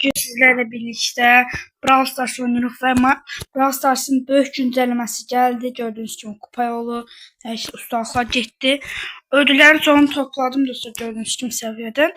Bugün sizlerle birlikte Brawl Stars oynuyoruz ve Brawl Stars'ın büyük güncellemesi geldi. Gördüğünüz gibi kupa yolu, her şey ustalıklar gitti. Ödüllerin sonunu topladım dostlar, gördüğünüz gibi seviyeden.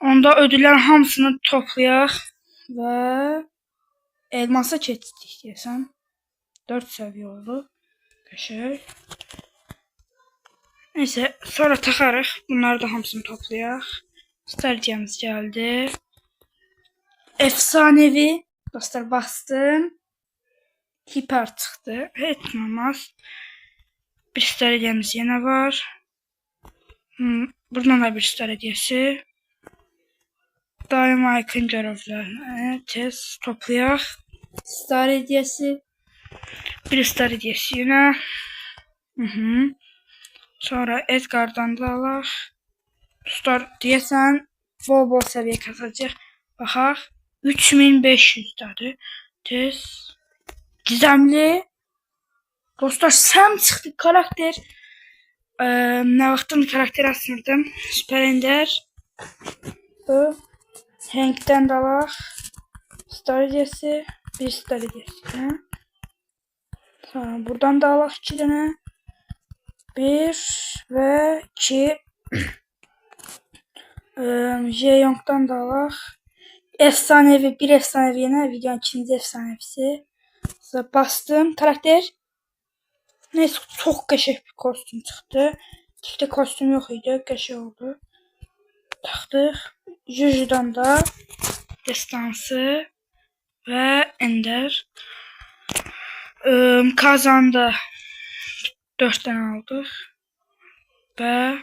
Onda ödüllerin hamısını toplayaq ve elmasa keçdik desem. 4 seviye oldu. Qəşəng. Neyse, sonra takarıq. Bunları da hamısını toplayaq. Stardiyamız geldi. Efsanevi dostlar, bastım. Hiper çıktı. Etmemez. Bir star hediyemiz yine var. Buradan da bir star hediyesi. Daima yakın görevlerini tez toplayaq. Star hediyesi. Bir star hediyesi yine. Sonra Edgar'dan da alaq. Star deyəsən bol seviye kasacaq. Baxaq. 3500'dədir. Tez. Gizemli. Dostlar Sam çıktı karakter. Ne vaxtın karakter asırdım. Süper Ender. Bu. Hank'den de alaq. Star hediyesi. Bir star hediyesi. Sonra buradan da alaq 2 tane. 1 ve 2. J-Young'dan da alaq. Efsanevi, bir efsanevi yine videonun ikinci efsanevisi. Sonra bastım karakter. Neyse, çok qəşəng bir kostüm çıktı. İşte kostüm yok idi, qəşəng oldu. Taxdıq. Juju'dan da destansı ve Ender. Kazanda 4 tane aldık. Ve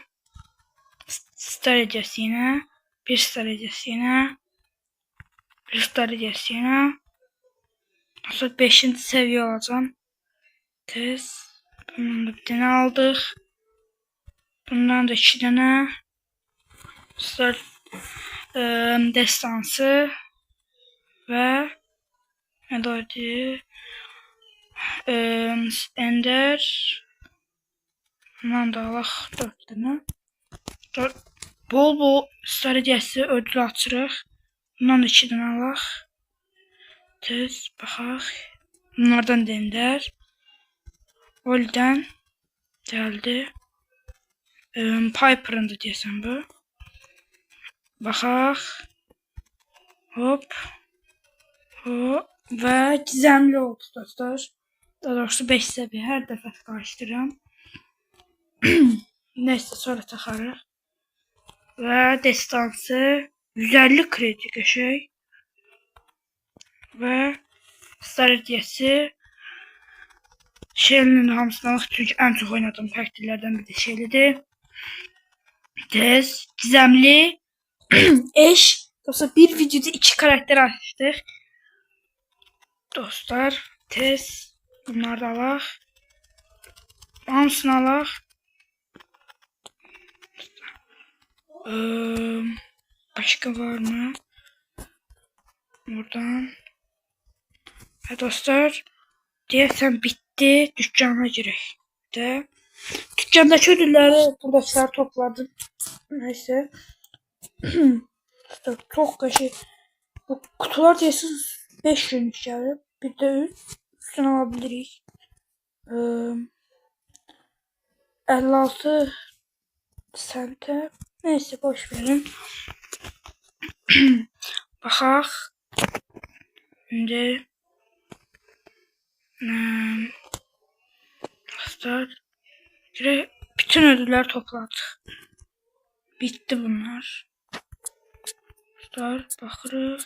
star hediyesi yine. Bir star hediyesi yine. Bir star hediyesi yine. Sonra 5. seviye olacağım. Tez. Bundan da bir tane aldık. Bundan da 2 tane. Star destansı ve ne doydu? Ender. Bundan da alaq 4 tane. Bol star hediyesi ödül açırıq. Bundan da 2 tane alaq. Tez baxaq. Bunlardan da Ender. Oli'den geldi. Piper'ın da deyəsən bu. Baxaq. Hop. Hop. Ve gizemli oldu dostlar. Daha doğrusu 5 seviye. Her defa karıştırıyorum. Neyse, sonra takarıq. Ve destansı 150 kredi qəşəng. Ve star hediyesi. Şeylerin hamısını alaq, çünkü en çok oynadığım karakterlerden bir de şeylidir. Tez. Gizemli. Eş. Dostlar bir videoda 2 karakter açtık. Dostlar tez. Bunları da alaq. Hamısını alaq. Başka var mı? Buradan. Ve dostlar deyəsən bitti. Dükkana girək. De. Dükkandaki ödülləri buradakiler topladım. Neyse. Çok qəşəng. Bu kutular deyəsiniz 5 günlük gəlir. Bir de 3 üstüne alabiliriz. 56 sente. Neyse, boş verin. Baxaq. Şimdi bütün ödüller topladık. Bitti bunlar. Baxırıq.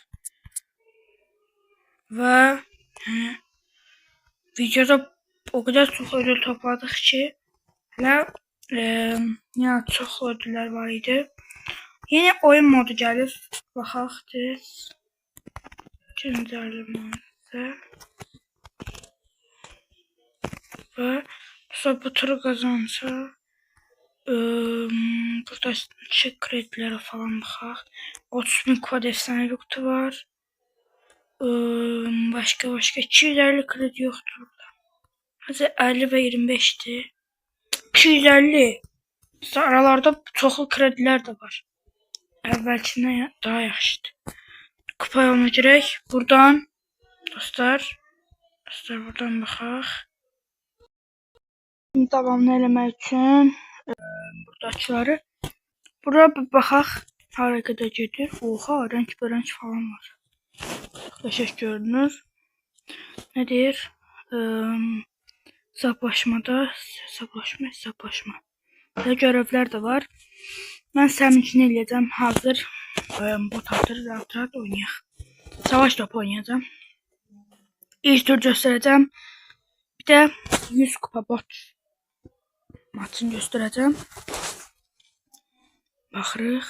Ve videoda o kadar çok ödül topladık ki ya çok ödüller var idi. Yeni oyun modu gelir. Baxaq tez. Güncellemesi. Ve sonra bu turu kazansa burada çek kredileri falan baxaq. 30.000 kod efsanevi kutu var. Başka 250 kredi yoktu burada. Hadi 50 ve 25'ti. 250. Aralarda çoxlu krediler de var. Əvvəlkindən daha yaxşıdır. kupa yoluna girək. Buradan dostlar buradan baxaq. Davamını eləmək üçün buradakıları bura bir baxaq. Hara qədər gedir? Oha, renk falan var. Yaxşı görünür. Ne deyir? Hesablaşma. Ve görevler de var. Ben seminkini eləyəcəm. Hazır. Bot atır. Rahat oynayaq. Savaş topu oynayacağım. İlk tur göstereceğim. Bir de 100 kupa bot maçını göstereceğim. Baxırıq.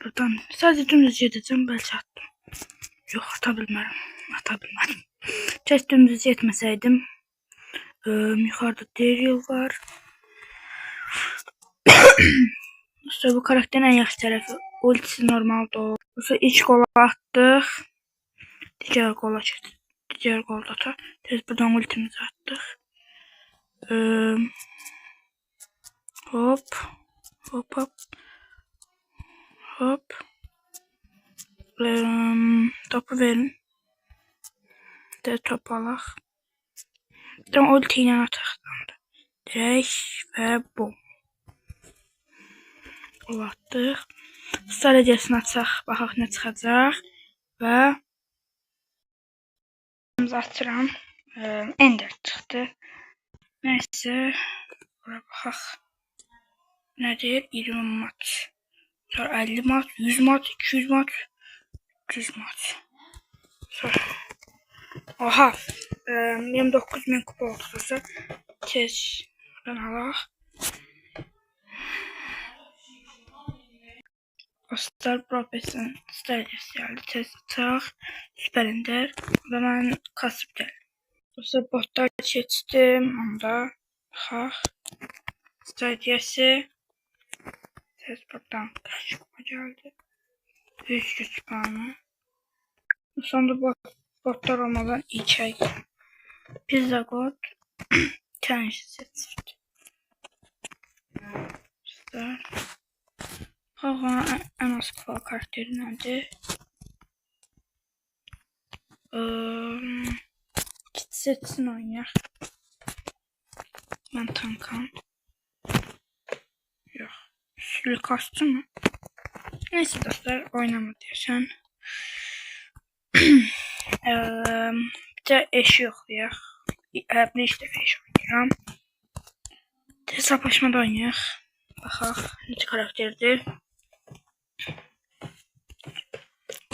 Buradan sadece dümdüz gedəcəm. Belki attım. Yok, ata bilmərəm. Keşke dümdüz yetməsəydim. Yukarıda Daryl var. İşte bu karakterin en yaxşı tərəfi ultisi normaldir. Sonra ilk gol atdıq. Digər gol da tez buradan ultimizi atdıq. Hop. Topu verin. De top alaq. Tam ulti ilə ataq. Dirək və bum. Gol atdıq. Strategiyasını açaq. Baxaq nə çıxacaq. Və açıram. Ender çıxdı. Neyse. Bura baxaq. Nədir? 20 maç. Sonra 50 maç, 100 maç, 200 maç, 300 maç. Sonra. Oha. 29.000 kupa oldu. Tez. Buradan alaq. Star Profession Stylist geldi. Tez açaq. Süper Ender. Ve ben kasıp gəldim. Sonra botlar keçdim. Onda baxaq. Stratejisi. Tez buradan kaç kupa geldi. 100 puanı. Sonra botlar olmadan ilk ay. Pizza God. Kendisi seçildi. Star. En az kupa karakteri nerede? Git seçsin oynayaq. Ben tankam. Yok. Suikastçı mı? Neyse dostlar, oynama diyorsan. Bir de eşi yoxlayaq. Bir iş dəfə eş oynayıram. Hesablaşmada oynayaq. Baxaq, necə karakterdir.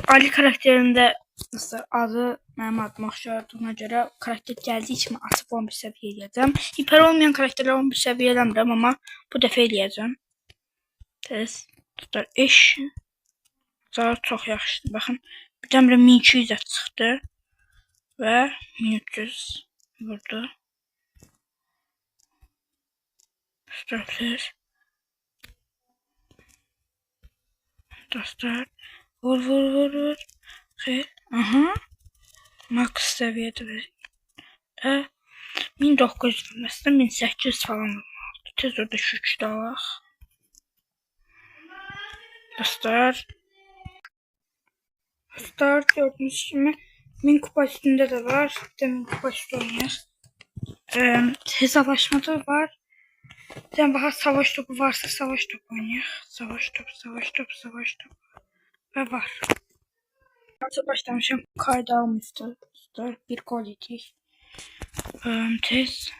Ali karakterində adı mənim adıma oxşardığına görə karakter gəldiyi kimi açıb 11 səviyyə eləyəcəm. Hiper olmayan karakterlər 11 səviyyə eləmirəm, amma bu dəfə eləyəcəm. Tez tutar eş. Zar çox yaxşıdır. Baxın, birdən-birə 1200 çıxdı və 1300 vurdu. Tutar. Dostlar. Vur. Aha. Max seviyede 1900 mesela 1800 falan olmalı. Tez orada şu 3 alaq. Dostlar gördüğünüz gibi 1000 kupa üstünde de var. Bir de 1000 kupa üstü oynayaq. Hesaplaşmada var. Bir de baxaq savaş topu varsa savaş topu oynayaq. Savaş topu. Ve var. Nasıl başlamışım? Kayda almıştı. Bir gol yedik. Tez.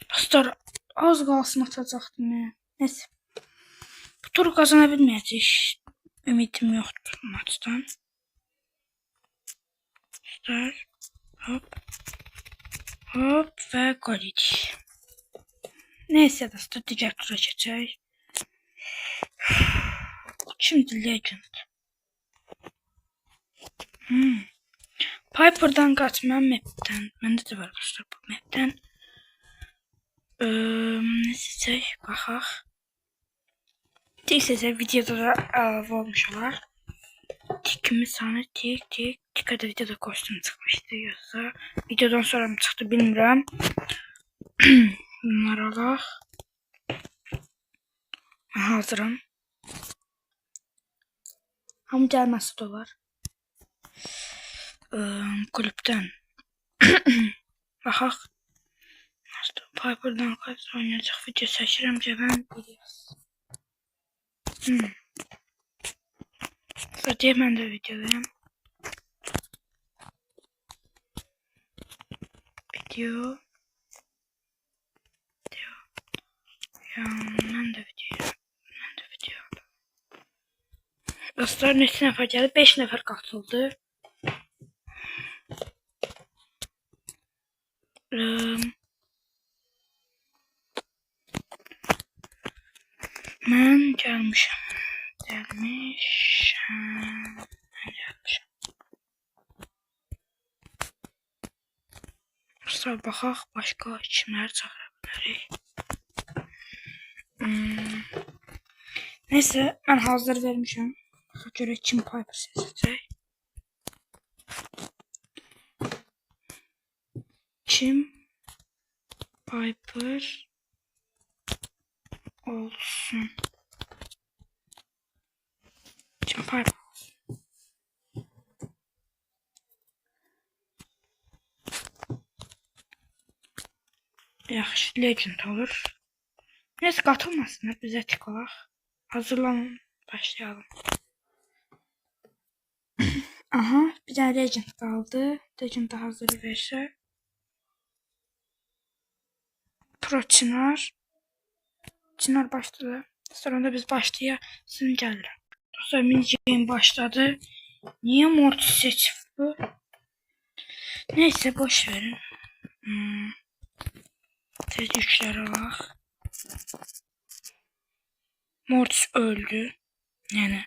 Dostlar az qalsın atacaqdım ya. Neyse. Bu turu kazanabilməyəcək. Ümidim yoxdur bu maçdan. Dostlar. Hop və gol yedik. Neyse dostlar, digər tura keçək. Şimdi Legend. Piper'dan kaçmam map'ten. Bende de var dostlar bu map'ten. Ne seçək? Baxaq. Neyse videoda da olmuş olar. Tikimi sana tik. Tikada videoda kostüm çıxmışdı yoxsa. Videodan sonra mı çıxdı bilmirəm. Bunları alaq. Hazırım. Hamı gəlməsi də olar. Kulüpdən. Baxaq. Piper'dan kaç oynayacaq video çəkirəm ki, mən biliyorsun. Sonra mən də videodayım. Video. Ya, mən də video. Dostlar, neçə nəfər gəldi? 5 nəfər qatıldı. Mən gəlmişəm. Dostlar, baxaq başqa kimləri çağıra bilərik. Neyse, mən hazır vermişəm. Baxaq görək kim Piper seçəcək. Kim Piper olsun. Kim Piper olsun. Yaxşı, Legend olur. Neyse, qatılmasın, bizə tik olaq. Hazırlanın, başlayalım. Aha, bir tane Legend kaldı. Legend da hazır versə. Pro Çınar. Çınar başladı. Sonra da biz başlayasın gəlir. Dostlar, mini başladı. Niye Mortis seçip bu? Neyse, boş verin. Tez yükləri alaq. Mortis öldü. Yani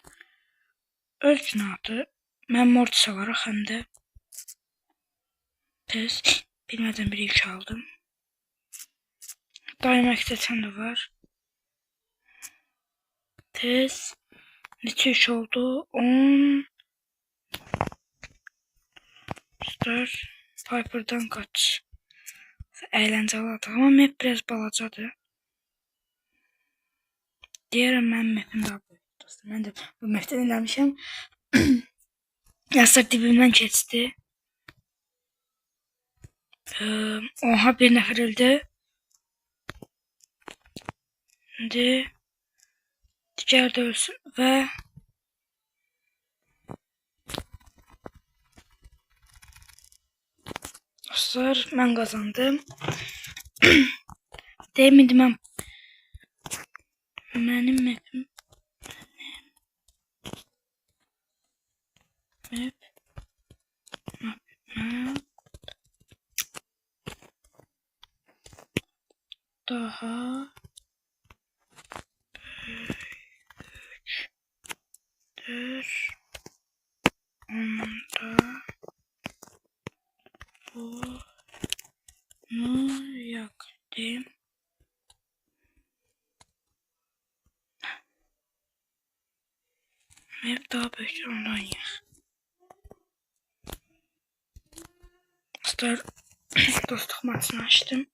öldü. Mən Mortis alaraq həm də tez bilmədən bir yük aldım. Daima seçən də var. Tez neçə yük oldu? 10. Dostlar, Piper'dan kaç. Əyləncəli ataq. Ama map biraz balacadır. Deyərəm mənim mapim daha böyük. Dostlar, mən də bu mapdən eləmişəm. Yaslar dibimdən keçdi. Oha, bir nəfər öldü. Şimdi digər də ölsün və dostlar, mən qazandım. Deyim, indi mənim mapim daha büyüktür. Onda bunu yaktım. Hep daha büyük ondan yak. Dostlar, dostluk maçını açtım.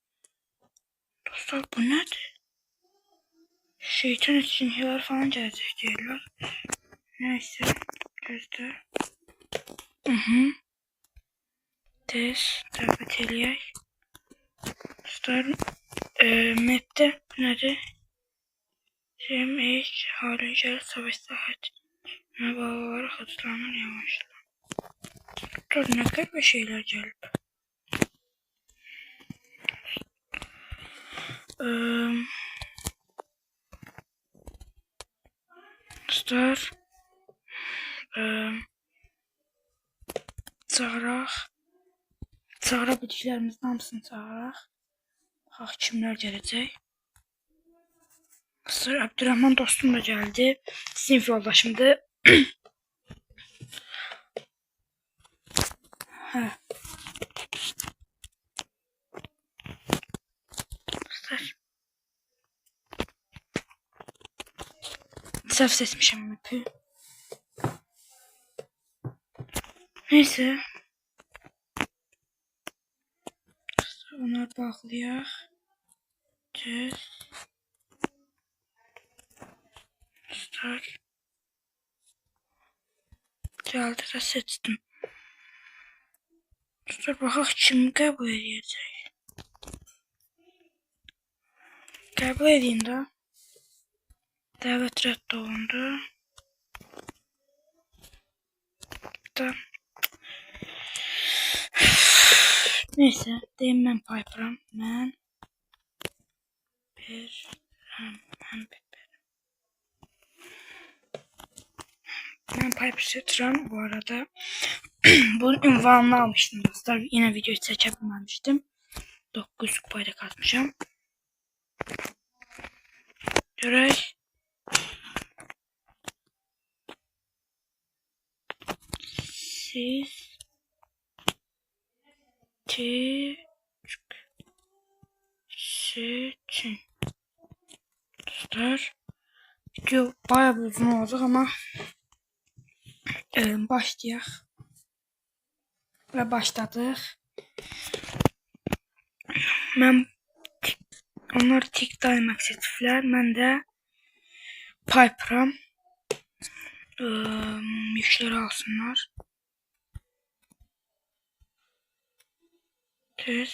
Dostlar, bu nedir? Şeytan içinkiler falan gelecek diyorlar. Neyse, gözde. Tez, davet eləyək. Dostlar, map'te bu nedir? Cem ilk halin gəlir, savaş saat. Bağlıları hızlanır yavaşla. Dur, ne kadar şeyler gelip. Dostlar, çağıra bildiklərimizin hamısını çağıraq. Baxaq kimlər gələcək. Dostlar, Abdurrahman dostum da gəldi. Sinif yoldaşımdır. Dostlar, səhv seçmişəm map'i. Neyse. Bunları bağlayaq. Düz. Dostlar. Geldi de seçtim. Dur baxaq kim qəbul edəcək. Qəbul edin də. Dəvət rədd olundu. Da. Neyse, deyim mən Piper'am. Mən Piper seçirəm bu arada. Bunun ünvanını almışdım dostlar. Yine video çekebilmemiştim. 9 kupayla katmışım. Görək. Siz seçin. Dostlar. Video bayağı bir uzun olacak ama başlayaq. Və başladıq. Onlar tik daymaq seçiblər. Mən də Piper'am. Yükləri alsınlar. Düz.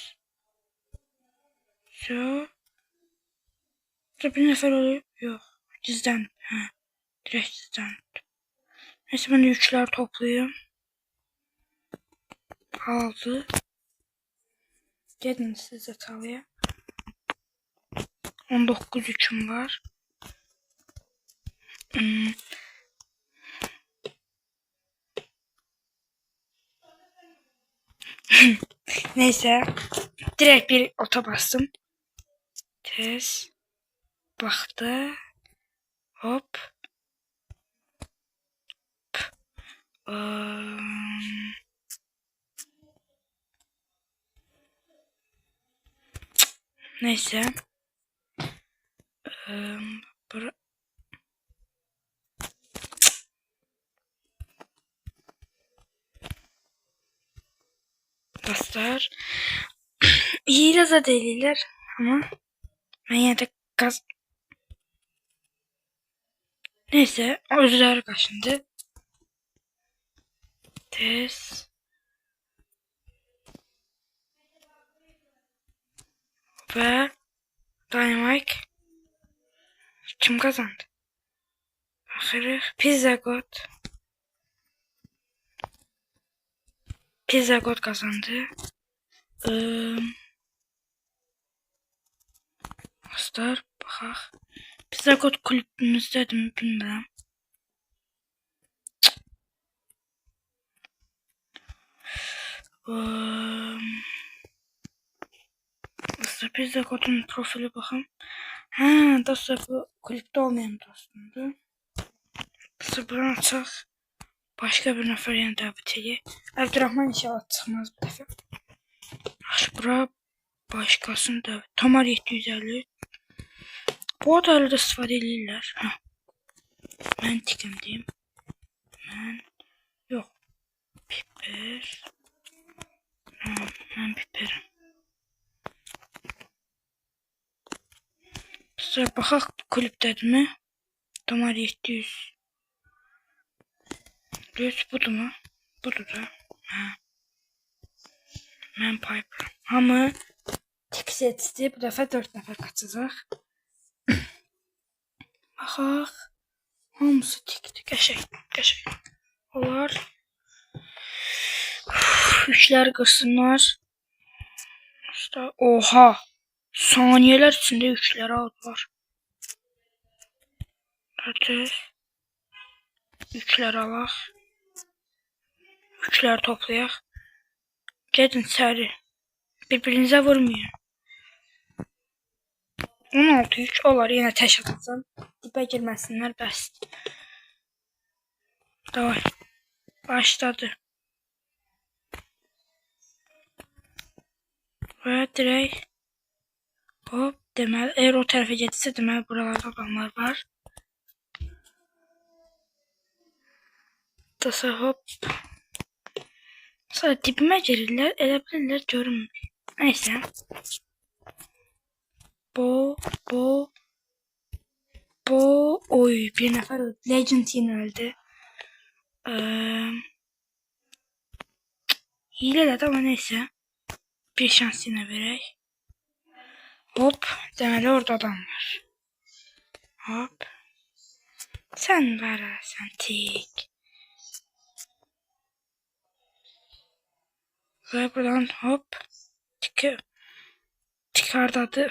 Bir nəfər oluyor. Yox. Gizlənib. Direkt gizlənib. Neyse ben yüklər toplayayım. Aldı. Gedin siz de çalıya. 19 yüküm var. Neyse. Direkt bir ota bastım. Tez. Baktı. Hop. Neyse. Dostlar. İyi de değiller ama ben yine de gaz. Neyse. Özler kaşındı. Tez. Ve Dynamite. Kim kazandı? Ahırı Pizza God. Pizza God kazandı. Dostlar baxaq. Pizza God kulübümüzdədir mi bilmirəm. Dostlar Pizza God'un profili baxım. Dostlar bu kulüpte olmayan dostumdur. Dostlar buranı açaq. Başka bir nəfər yenə dəvət edək. Əbdurrahman inşallah çıxmaz bu dəfə. Bura başqasını dəvət. Tamar 750. Bu adayla da istifadə edirlər. Mən tikim deyim. Yox. Piper. Mən Piper'im. Dostlar baxaq kulübdədir mi? Tamar 700. Düz budur mu? Budur da. Mən Piper. Hamı tik seçdi. Bu dəfə 4 nəfər qaçacaq. Baxaq. Hamısı tikdir. Qəşəng. Onlar yüklər qırsınlar. Oha. Saniyeler içinde yükləri aldılar. Düz. Yüklər alaq. Yükləri toplayaq. Gedin səri. Birbirinizə vurmayın. 16 yük olar. Yenə təş atacam. Dibə girməsinlər bəsdir. Davay. Başladı. Və direkt hop deməli. Eğer o tərəfə gedirsə deməli buralarda adamlar var. Dostlar hop. Sonra dibime girirlər. Elə bilirlər görünmür. Neyse. Oy bir nəfər öldü. Legend yine öldü. Hile de ama neyse. Bir şans yine verək. Hop. Deməli orada adam var. Hop. Sen var ha, sen tik. Ve buradan hop. Çıkardadı.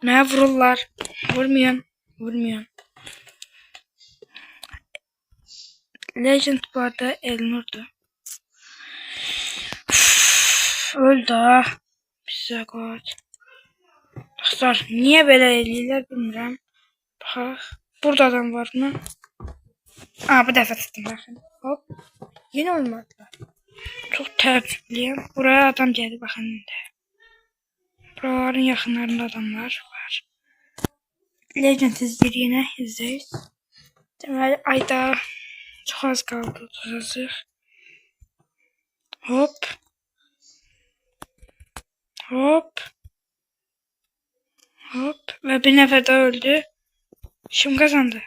Ne vururlar. Vurmuyorsun. Vurmuyorsun. Legend bu arada Elnur'du. Öldü. Bize god. Dostlar niye böyle eləyirlər bilmirəm. Bax. Burada adam var mı? Aa, bu dəfə tuttum bakın. Hop. Yine olmadılar. Çok təəccüblüyüm. Buraya adam geldi bakın indi. Buraların yaxınlarında adamlar var. Legend izləyir yine izləyiz. Deməli ayda çok az kaldı tutacaq. Hop. Hop. Hop. Ve bir nefer daha öldü. Kim kazandı?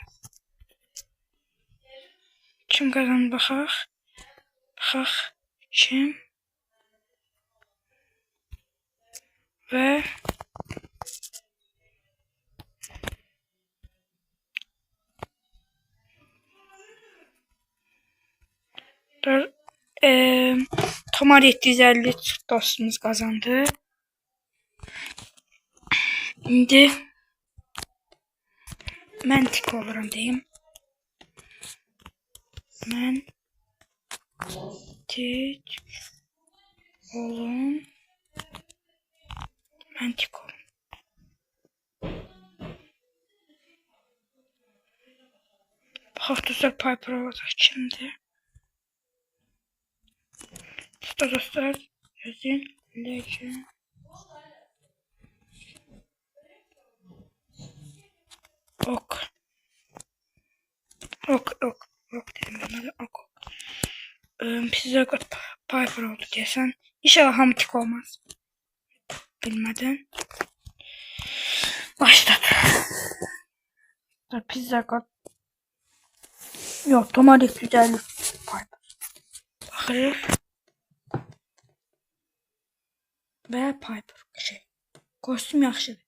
Kim kazandı baxaq. Baxaq. Kim? Ve Tomar 750 dostumuz kazandı. İndi mən tik olurum deyim. Mən tik olum. Mən tik olum. Baxaq dostlar Piper olacaq şimdi. Dostlar yazın Legend. Ok. Ok dedim ben ok. Size Piper oldu desen. İnşallah hamı tik olmaz. Bilmeden. Başladı. Pizza kat. Yok tomarik güzel Piper. Bakırıq. Və Piper şey. Kostüm yaxşıdır.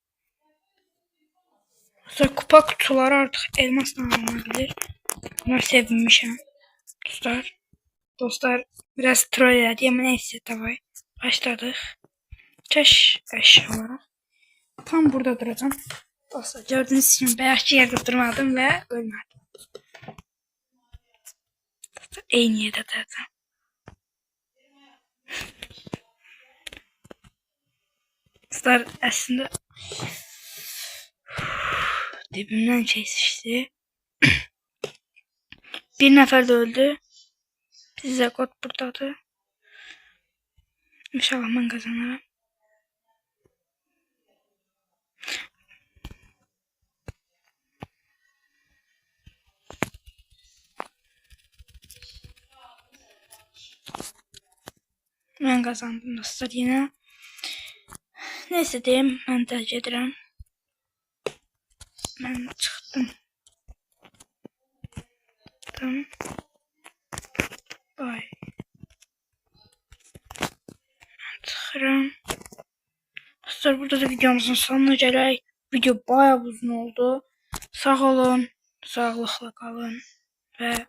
Sonra kupa kutuları artıq elmasla alınabilir. Bunlar sevinmişəm. Dostlar biraz troll elədi ama neyse davay. Başladıq. Keş eşya olarak. Tam burada duracağım. Dostlar gördüğünüz kimi bayaqki yerdə durmadım və ölmədim. Dostlar eyni yerdə duracağım. Dostlar aslında dibimden şey sıçtı. Bir nefer de öldü. Size kod buradadır. İnşallah ben kazanırım. Ben kazandım dostlar yine. Neyse diyeyim ben tercih ederim. Ben çıktım. Tamam. Bye. Ben çıkıram. Dostlar burada da videomuzun sonuna gələk. Video bayağı uzun oldu. Sağ olun. Sağlıkla kalın. Ve